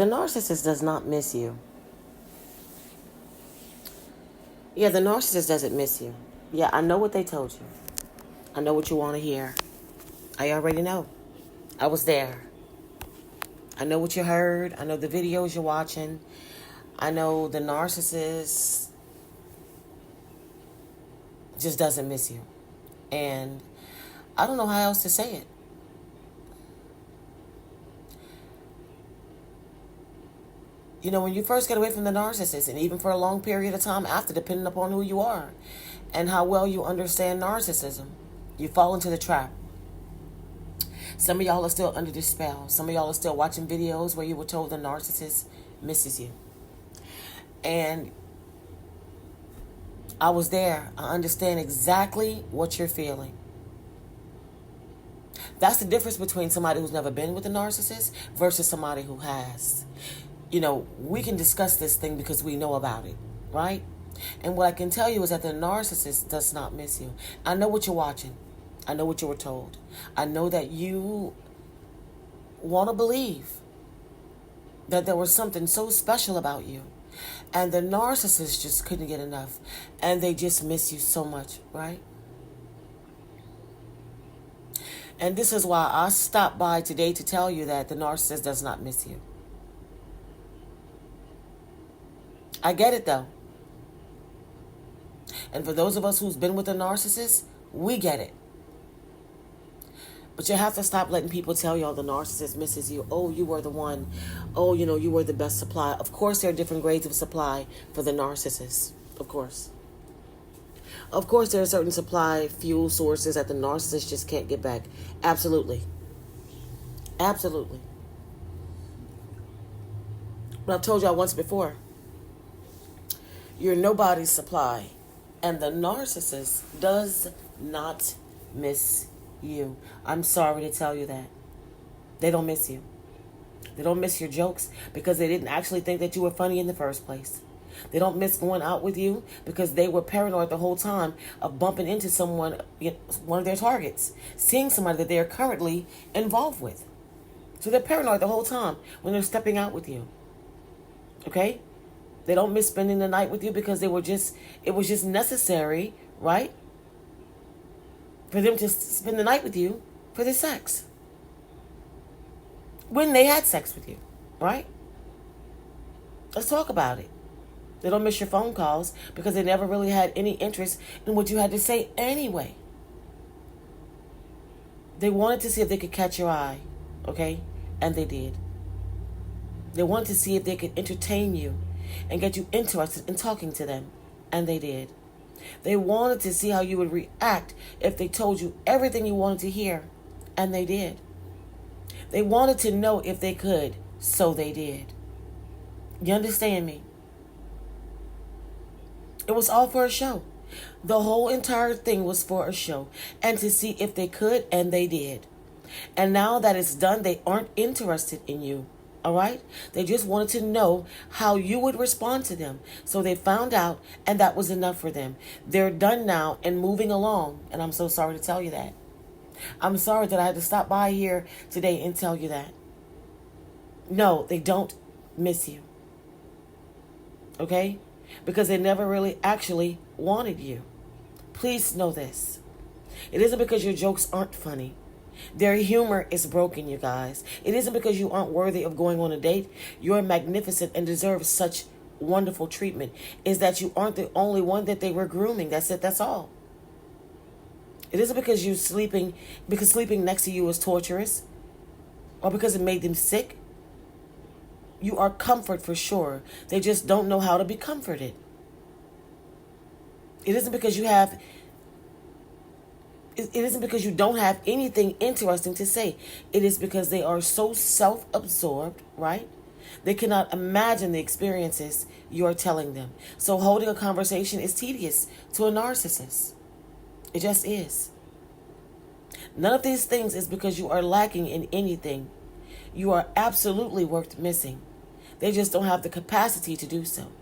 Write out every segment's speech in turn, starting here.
The narcissist does not miss you. Yeah, the narcissist doesn't miss you. Yeah, I know what they told you. I know what you want to hear. I already know. I was there. I know what you heard. I know the videos you're watching. I know the narcissist just doesn't miss you. And I don't know how else to say it. You know, when you first get away from the narcissist, and even for a long period of time after, depending upon who you are and how well you understand narcissism, you fall into the trap. Some of y'all are still under the spell. Some of y'all are still watching videos where you were told the narcissist misses you. And I was there. I understand exactly what you're feeling. That's the difference between somebody who's never been with a narcissist versus somebody who has. You know, we can discuss this thing because we know about it, right? And what I can tell you is that the narcissist does not miss you. I know what you're watching. I know what you were told. I know that you want to believe that there was something so special about you. And the narcissist just couldn't get enough. And they just miss you so much, right? And this is why I stopped by today to tell you that the narcissist does not miss you. I get it, though. And for those of us who's been with a narcissist, we get it. But you have to stop letting people tell you, oh, the narcissist misses you. Oh, you were the one. Oh, you know, you were the best supply. Of course, there are different grades of supply for the narcissist. Of course. Of course, there are certain supply fuel sources that the narcissist just can't get back. Absolutely. Absolutely. But I've told y'all once before, you're nobody's supply. And the narcissist does not miss you. I'm sorry to tell you that. They don't miss you. They don't miss your jokes because they didn't actually think that you were funny in the first place. They don't miss going out with you because they were paranoid the whole time of bumping into someone, one of their targets, seeing somebody that they are currently involved with. So they're paranoid the whole time when they're stepping out with you. Okay? They don't miss spending the night with you because it was just necessary, right? For them to spend the night with you for the sex. When they had sex with you, right? Let's talk about it. They don't miss your phone calls because they never really had any interest in what you had to say anyway. They wanted to see if they could catch your eye, okay? And they did. They wanted to see if they could entertain you and get you interested in talking to them, and they did. They wanted to see how you would react if they told you everything you wanted to hear, and they did. They wanted to know if they could, so they did. You understand me? It was all for a show. The whole entire thing was for a show, and to see if they could, and they did. And now that it's done, they aren't interested in you. All right? They just wanted to know how you would respond to them. So they found out, and that was enough for them. They're done now and moving along. And I'm so sorry to tell you that. I'm sorry that I had to stop by here today and tell you that. No, they don't miss you. Okay? Because they never really actually wanted you. Please know this. It isn't because your jokes aren't funny. Their humor is broken, you guys. It isn't because you aren't worthy of going on a date. You're magnificent and deserve such wonderful treatment. It's that you aren't the only one that they were grooming. That's it. That's all. It isn't because because sleeping next to you is torturous or because it made them sick. You are comfort for sure. They just don't know how to be comforted. It isn't because you don't have anything interesting to say. It is because they are so self-absorbed, right? They cannot imagine the experiences you are telling them. So holding a conversation is tedious to a narcissist. It just is. None of these things is because you are lacking in anything. You are absolutely worth missing. They just don't have the capacity to do so.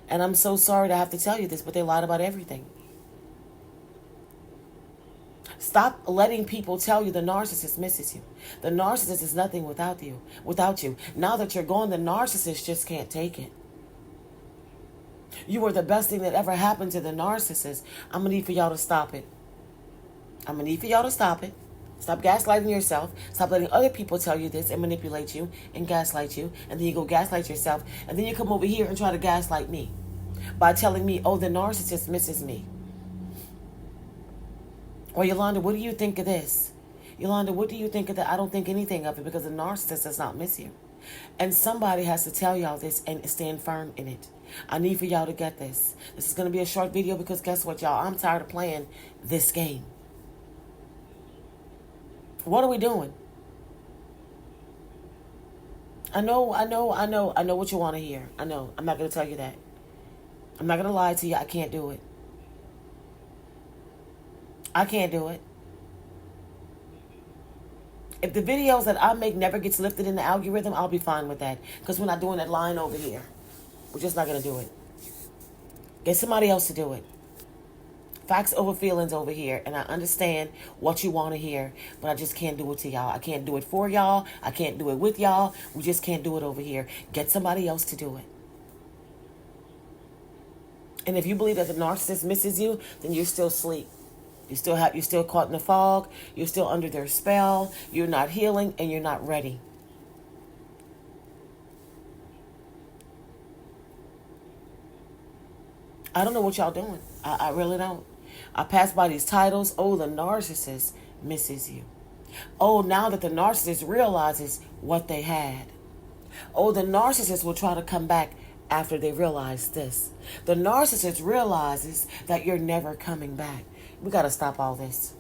And I'm so sorry to have to tell you this, but they lied about everything. Stop Stop letting people tell you the narcissist misses you. The narcissist is nothing without you. Now that you're gone, the narcissist just can't take it. You were the best thing that ever happened to the narcissist. I'm going to need for y'all to stop it. I'm going to need for y'all to stop it. Stop gaslighting yourself. Stop letting other people tell you this and manipulate you and gaslight you. And then you go gaslight yourself. And then you come over here and try to gaslight me by telling me, oh, the narcissist misses me. Or Yolanda, what do you think of this? Yolanda, what do you think of that? I don't think anything of it because the narcissist does not miss you. And somebody has to tell y'all this and stand firm in it. I need for y'all to get this. This is going to be a short video because guess what, y'all? I'm tired of playing this game. What are we doing? I know what you want to hear. I know. I'm not going to tell you that. I'm not going to lie to you. I can't do it. I can't do it. If the videos that I make never gets lifted in the algorithm, I'll be fine with that. Because we're not doing that line over here. We're just not going to do it. Get somebody else to do it. Facts over feelings over here. And I understand what you want to hear. But I just can't do it to y'all. I can't do it for y'all. I can't do it with y'all. We just can't do it over here. Get somebody else to do it. And if you believe that the narcissist misses you, then you're still asleep. You're still caught in the fog. You're still under their spell. You're not healing and you're not ready. I don't know what y'all doing. I really don't. I pass by these titles. Oh, the narcissist misses you. Oh, now that the narcissist realizes what they had. Oh, the narcissist will try to come back after they realize this. The narcissist realizes that you're never coming back. We got to stop all this.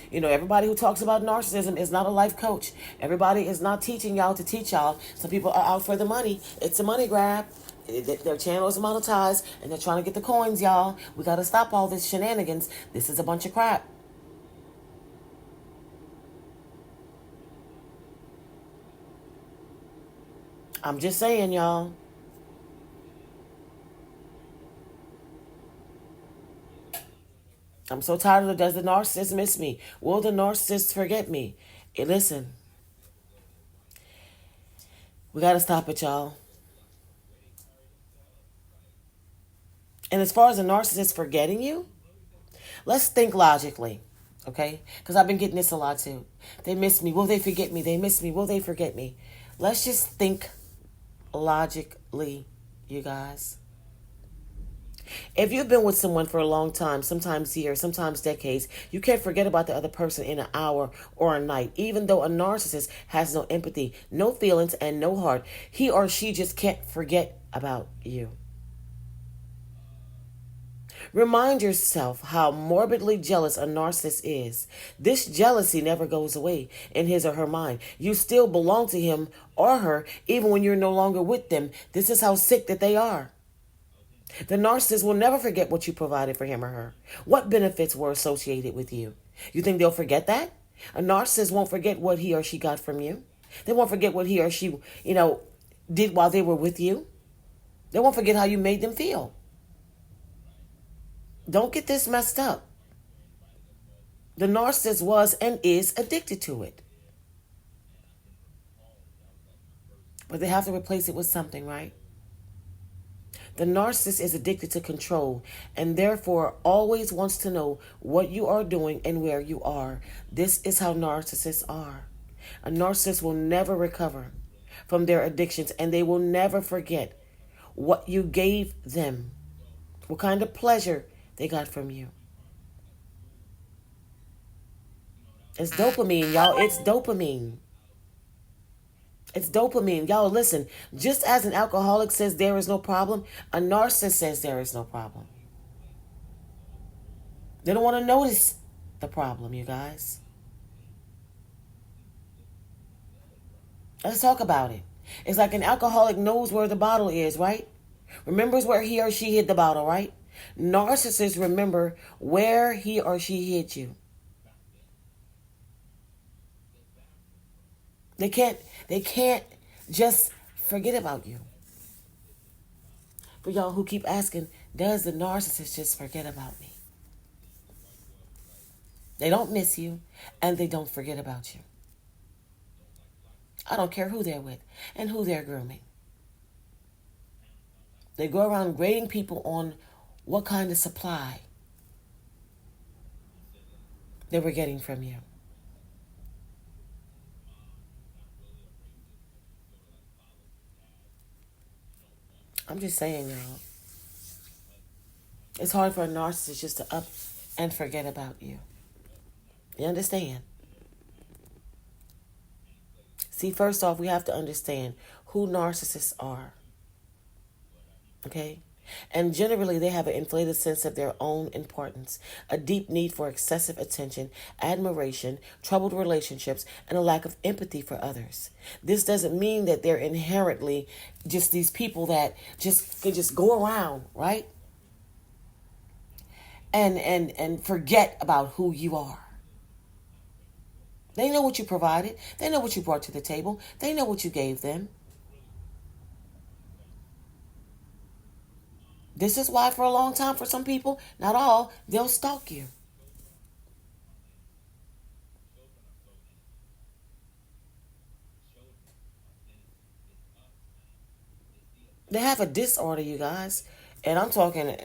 You know, everybody who talks about narcissism is not a life coach. Everybody is not teaching y'all to teach y'all. Some people are out for the money. It's a money grab. Their channel is monetized, and they're trying to get the coins, y'all. We got to stop all this shenanigans. This is a bunch of crap. I'm just saying, y'all. I'm so tired of does the narcissist miss me? Will the narcissist forget me? Hey, listen. We got to stop it, y'all. And as far as the narcissist forgetting you, let's think logically, okay? Because I've been getting this a lot too. They miss me. Will they forget me? They miss me. Will they forget me? Let's just think logically, you guys. If you've been with someone for a long time, sometimes years, sometimes decades, you can't forget about the other person in an hour or a night. Even though a narcissist has no empathy, no feelings, and no heart, he or she just can't forget about you. Remind yourself how morbidly jealous a narcissist is. This jealousy never goes away in his or her mind. You still belong to him or her even when you're no longer with them. This is how sick that they are. The narcissist will never forget what you provided for him or her. What benefits were associated with you? You think they'll forget that? A narcissist won't forget what he or she got from you. They won't forget what he or she, did while they were with you. They won't forget how you made them feel. Don't get this messed up. The narcissist was and is addicted to it. But they have to replace it with something, right? The narcissist is addicted to control and therefore always wants to know what you are doing and where you are. This is how narcissists are. A narcissist will never recover from their addictions and they will never forget what you gave them, what kind of pleasure they got from you. It's dopamine, y'all. It's dopamine. It's dopamine. Y'all, listen. Just as an alcoholic says there is no problem, a narcissist says there is no problem. They don't want to notice the problem, you guys. Let's talk about it. It's like an alcoholic knows where the bottle is, right? Remembers where he or she hid the bottle, right? Narcissists remember where he or she hid you. They can't just forget about you. For y'all who keep asking, does the narcissist just forget about me? They don't miss you, and they don't forget about you. I don't care who they're with and who they're grooming. They go around grading people on what kind of supply they were getting from you. I'm just saying, y'all. It's hard for a narcissist just to up and forget about you. You understand? See, first off, we have to understand who narcissists are. Okay? And generally, they have an inflated sense of their own importance, a deep need for excessive attention, admiration, troubled relationships, and a lack of empathy for others. This doesn't mean that they're inherently just these people that just can just go around, right? And forget about who you are. They know what you provided. They know what you brought to the table. They know what you gave them. This is why for a long time, for some people, not all, they'll stalk you. They have a disorder, you guys. And I'm talking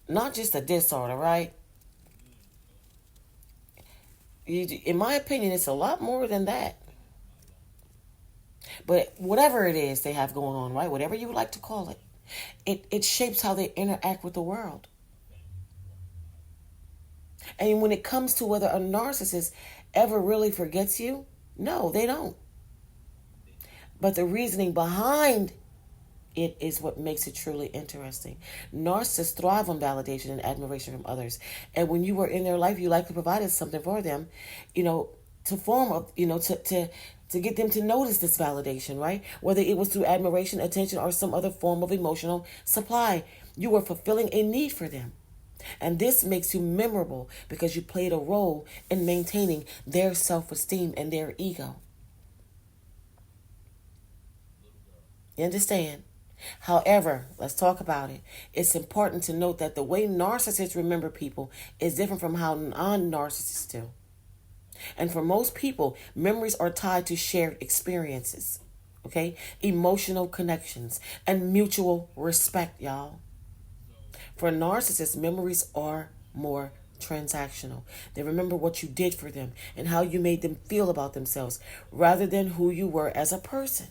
not just a disorder, right? In my opinion, it's a lot more than that. But whatever it is they have going on, right? Whatever you would like to call it, it shapes how they interact with the world. And when it comes to whether a narcissist ever really forgets you, no, they don't. But the reasoning behind it is what makes it truly interesting. Narcissists thrive on validation and admiration from others. And when you were in their life, you likely provided something for them, to form of, to get them to notice this validation, right? Whether it was through admiration, attention, or some other form of emotional supply, you were fulfilling a need for them. And this makes you memorable because you played a role in maintaining their self-esteem and their ego. You understand? However, let's talk about it. It's important to note that the way narcissists remember people is different from how non-narcissists do. And for most people, memories are tied to shared experiences, okay? Emotional connections and mutual respect, y'all. For narcissists, memories are more transactional. They remember what you did for them and how you made them feel about themselves rather than who you were as a person.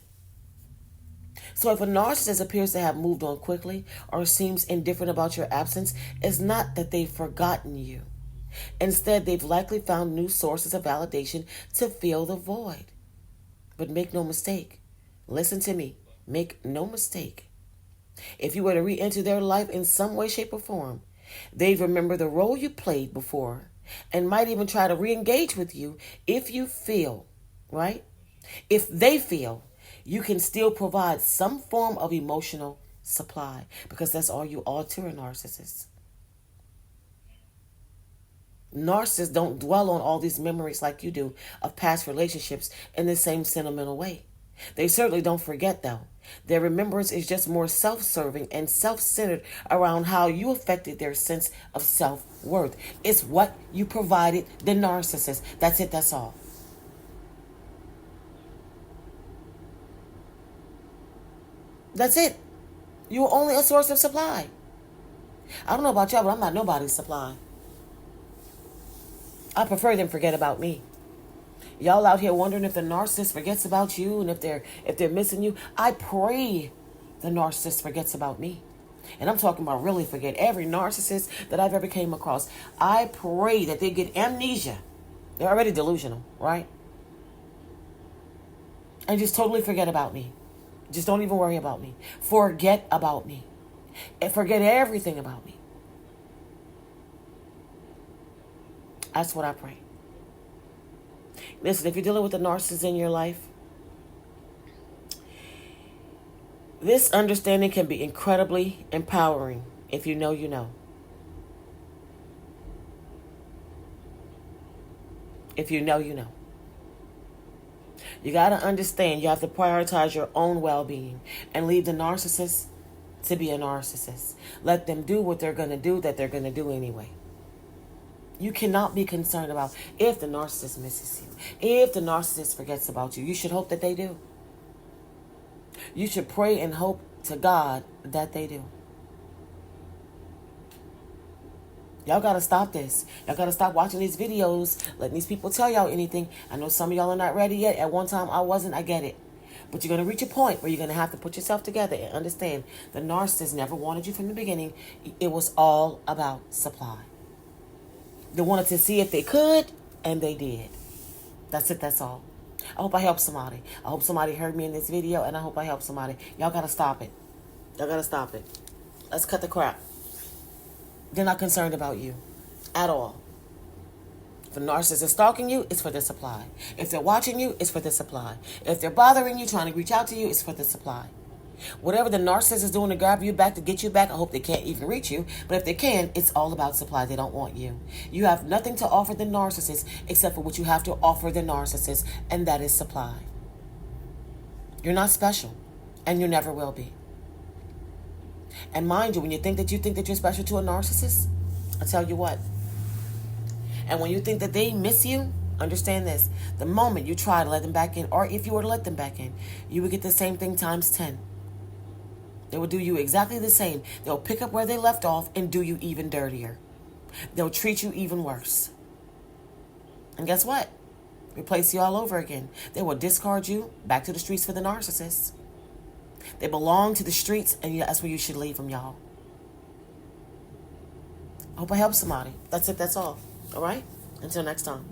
So if a narcissist appears to have moved on quickly or seems indifferent about your absence, it's not that they've forgotten you. Instead, they've likely found new sources of validation to fill the void. But make no mistake. Listen to me. Make no mistake. If you were to re-enter their life in some way, shape, or form, they'd remember the role you played before and might even try to re-engage with you if you feel, right? If they feel you can still provide some form of emotional supply, because that's all you are to a narcissist. Narcissists don't dwell on all these memories like you do of past relationships in the same sentimental way. They certainly don't forget, though. Their remembrance is just more self-serving and self-centered around how you affected their sense of self-worth. It's what you provided the narcissist. That's it, that's all. That's it. You were only a source of supply. I don't know about y'all, but I'm not nobody's supply. I prefer them forget about me. Y'all out here wondering if the narcissist forgets about you and if they're missing you. I pray the narcissist forgets about me. And I'm talking about really forget. Every narcissist that I've ever came across, I pray that they get amnesia. They're already delusional, right? And just totally forget about me. Just don't even worry about me. Forget about me. And forget everything about me. That's what I pray. Listen, if you're dealing with a narcissist in your life, this understanding can be incredibly empowering if you know you know. If you know you know. You got to understand you have to prioritize your own well-being and leave the narcissist to be a narcissist. Let them do what they're going to do that they're going to do anyway. You cannot be concerned about if the narcissist misses you, if the narcissist forgets about you. You should hope that they do. You should pray and hope to God that they do. Y'all got to stop this. Y'all got to stop watching these videos, letting these people tell y'all anything. I know some of y'all are not ready yet. At one time, I wasn't. I get it. But you're going to reach a point where you're going to have to put yourself together and understand the narcissist never wanted you from the beginning. It was all about supply. They wanted to see if they could, and they did. That's it. That's all. I hope I helped somebody. I hope somebody heard me in this video, and I hope I helped somebody. Y'all got to stop it. Y'all got to stop it. Let's cut the crap. They're not concerned about you at all. If a narcissist is stalking you, it's for the supply. If they're watching you, it's for the supply. If they're bothering you, trying to reach out to you, it's for the supply. Whatever the narcissist is doing to grab you back, to get you back, I hope they can't even reach you. But if they can, it's all about supply. They don't want you. You have nothing to offer the narcissist except for what you have to offer the narcissist, and that is supply. You're not special, and you never will be. And mind you, when you think that you're special to a narcissist, I'll tell you what. And when you think that they miss you, understand this. The moment you try to let them back in, or if you were to let them back in, you would get the same thing times 10. They will do you exactly the same. They'll pick up where they left off and do you even dirtier. They'll treat you even worse. And guess what? Replace you all over again. They will discard you back to the streets for the narcissist. They belong to the streets, and that's where you should leave them, y'all. I hope I helped somebody. That's it. That's all. All right? Until next time.